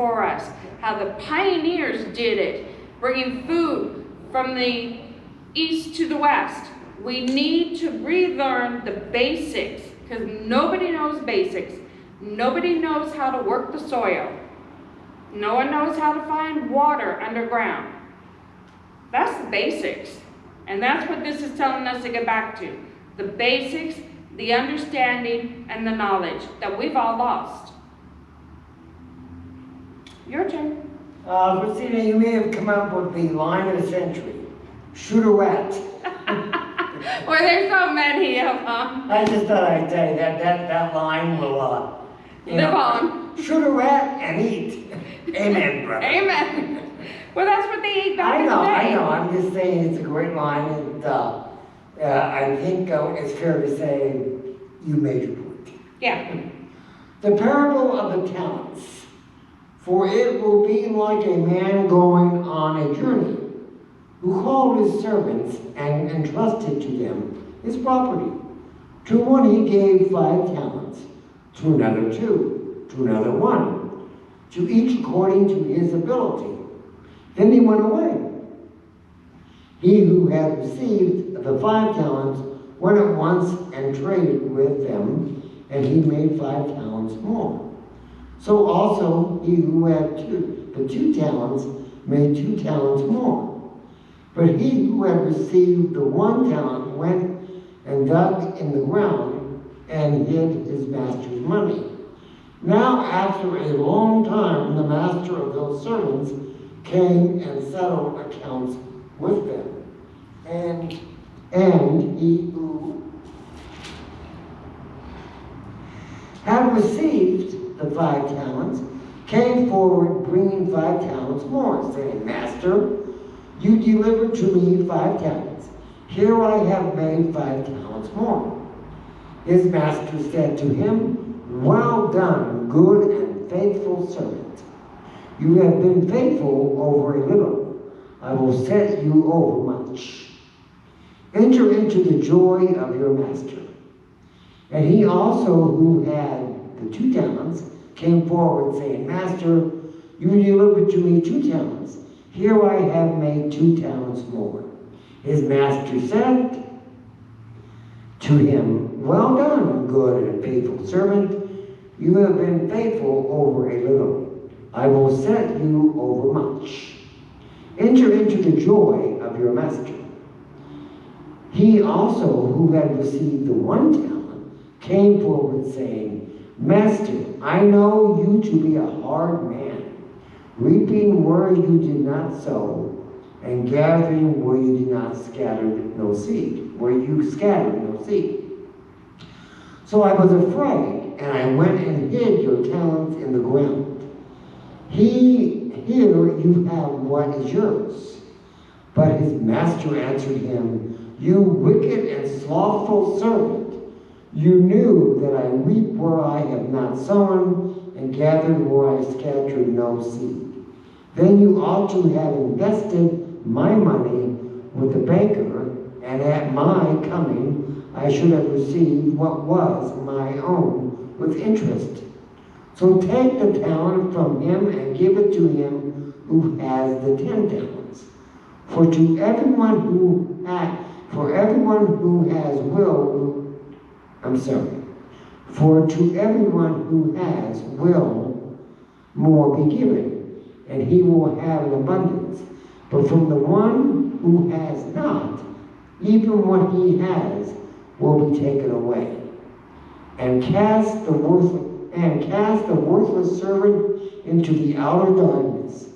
before us, how the pioneers did it, bringing food from the east to the west. We need to relearn the basics, because nobody knows basics. Nobody knows how to work the soil. No one knows how to find water underground. That's the basics. And that's what this is telling us to get back to. The basics, the understanding, and the knowledge that we've all lost. Your turn. Christina, you may have come up with the line of the century. Shooterette. Well, there's so many of them. I just thought I'd tell you that line will, Live on. Shooterette and eat. Amen, brother. Amen. Well, that's what they ate back in the day. I know. I'm just saying it's a great line, and I think it's fair to say you made your point. Yeah. The parable of the talents. For it will be like a man going on a journey, who called his servants and entrusted to them his property. To one he gave 5 talents, to another 2, to another 1, to each according to his ability. Then he went away. He who had received the 5 talents went at once and traded with them, and he made 5 talents more. So also he who had the 2 talents made 2 talents more. But he who had received the 1 talent went and dug in the ground and hid his master's money. Now after a long time the master of those servants came and settled accounts with them. And he who had received the 5 talents came forward bringing 5 talents more, saying, Master, you delivered to me 5 talents. Here I have made 5 talents more. His master said to him, Well done, good and faithful servant. You have been faithful over a little. I will set you over much. Enter into the joy of your master. And he also who had the 2 talents came forward, saying, Master, you delivered to me 2 talents. Here I have made 2 talents more. His master said to him, Well done, good and faithful servant. You have been faithful over a little. I will set you over much. Enter into the joy of your master. He also who had received the 1 talent came forward, saying, Master, I know you to be a hard man, reaping where you did not sow, and gathering where you did not scatter no seed, where you scattered no seed. So I was afraid, and I went and hid your talents in the ground. Here you have what is yours. But his master answered him, You wicked and slothful servant. You knew that I reap where I have not sown, and gathered where I scattered no seed. Then you ought to have invested my money with the banker, and at my coming I should have received what was my own with interest. So take the talent from him and give it to him who has the 10 talents. For everyone who has will more be given, and he will have an abundance. But from the one who has not, even what he has will be taken away. And cast the worthless servant into the outer darkness.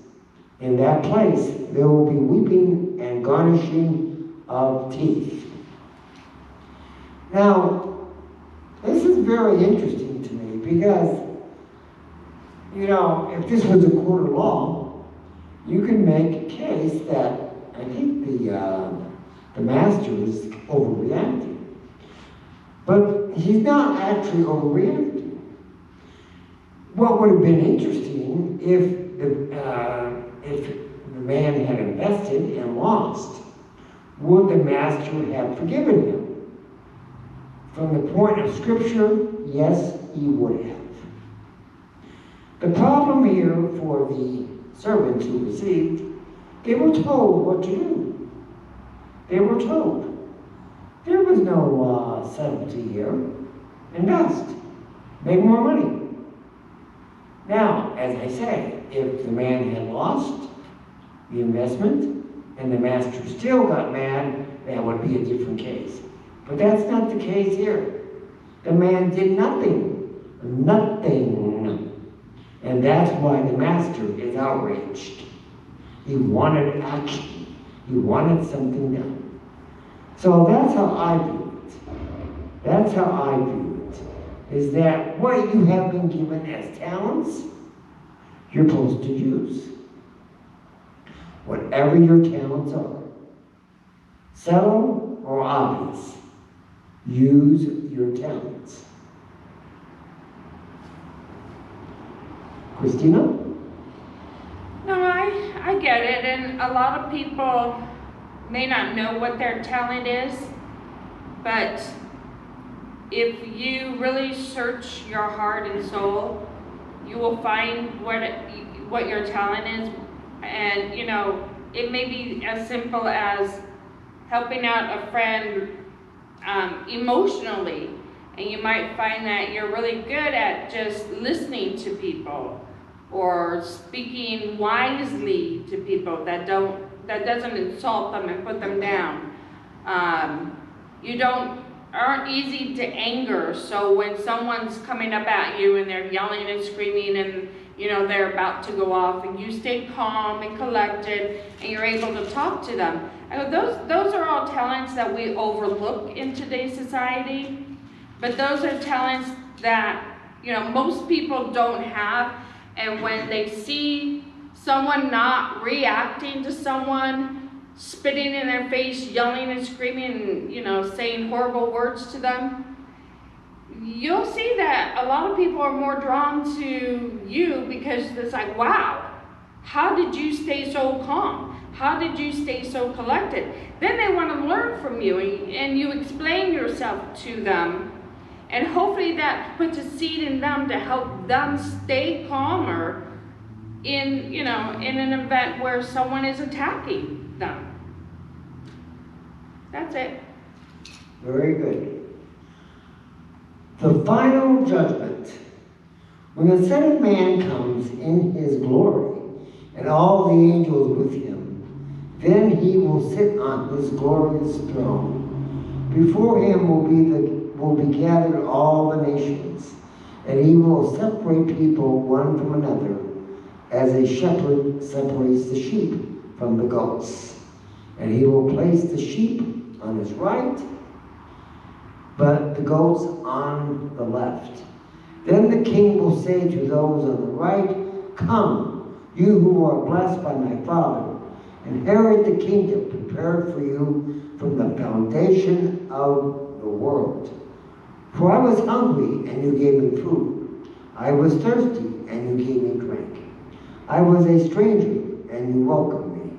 In that place there will be weeping and gnashing of teeth. Now, this is very interesting to me because, if this was a court of law, you can make a case that I think the master is overreacting. But he's not actually overreacting. What would have been interesting if the man had invested and lost, would the master have forgiven him? From the point of Scripture, yes, he would have. The problem here for the servants who received, they were told what to do. They were told. There was no subtlety here. Invest. Make more money. Now, as I say, if the man had lost the investment and the master still got mad, that would be a different case. But that's not the case here. The man did nothing. Nothing. And that's why the master is outraged. He wanted action. He wanted something done. So that's how I view it. That's how I view it. Is that what you have been given as talents, you're supposed to use. Whatever your talents are. Subtle or obvious. Use your talents. Christina? No, I get it, and a lot of people may not know what their talent is, but if you really search your heart and soul, you will find what your talent is. And you know, it may be as simple as helping out a friend emotionally, and you might find that you're really good at just listening to people or speaking wisely to people that doesn't insult them and put them down. You aren't easy to anger, so when someone's coming up at you and they're yelling and screaming and you know they're about to go off, and you stay calm and collected and you're able to talk to them. Those are all talents that we overlook in today's society, but those are talents that you know most people don't have. And when they see someone not reacting to someone, spitting in their face, yelling and screaming, and you know saying horrible words to them, you'll see that a lot of people are more drawn to you because it's like, wow, how did you stay so calm? How did you stay so collected? Then they want to learn from you, and you explain yourself to them, and hopefully that puts a seed in them to help them stay calmer in an event where someone is attacking them. That's it. Very good. The final judgment. When the Son of Man comes in his glory, and all the angels with him, then he will sit on his glorious throne. Before him will be gathered all the nations, and he will separate people one from another, as a shepherd separates the sheep from the goats. And he will place the sheep on his right, but the goats on the left. Then the king will say to those on the right, "Come, you who are blessed by my Father, inherit the kingdom prepared for you from the foundation of the world. For I was hungry, and you gave me food. I was thirsty, and you gave me drink. I was a stranger, and you welcomed me.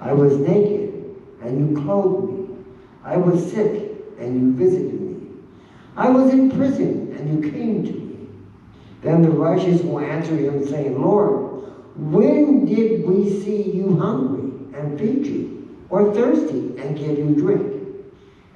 I was naked, and you clothed me. I was sick, and you visited me. I was in prison, and you came to me." Then the righteous will answer him, saying, "Lord, when did we see you hungry and feed you, or thirsty and give you drink?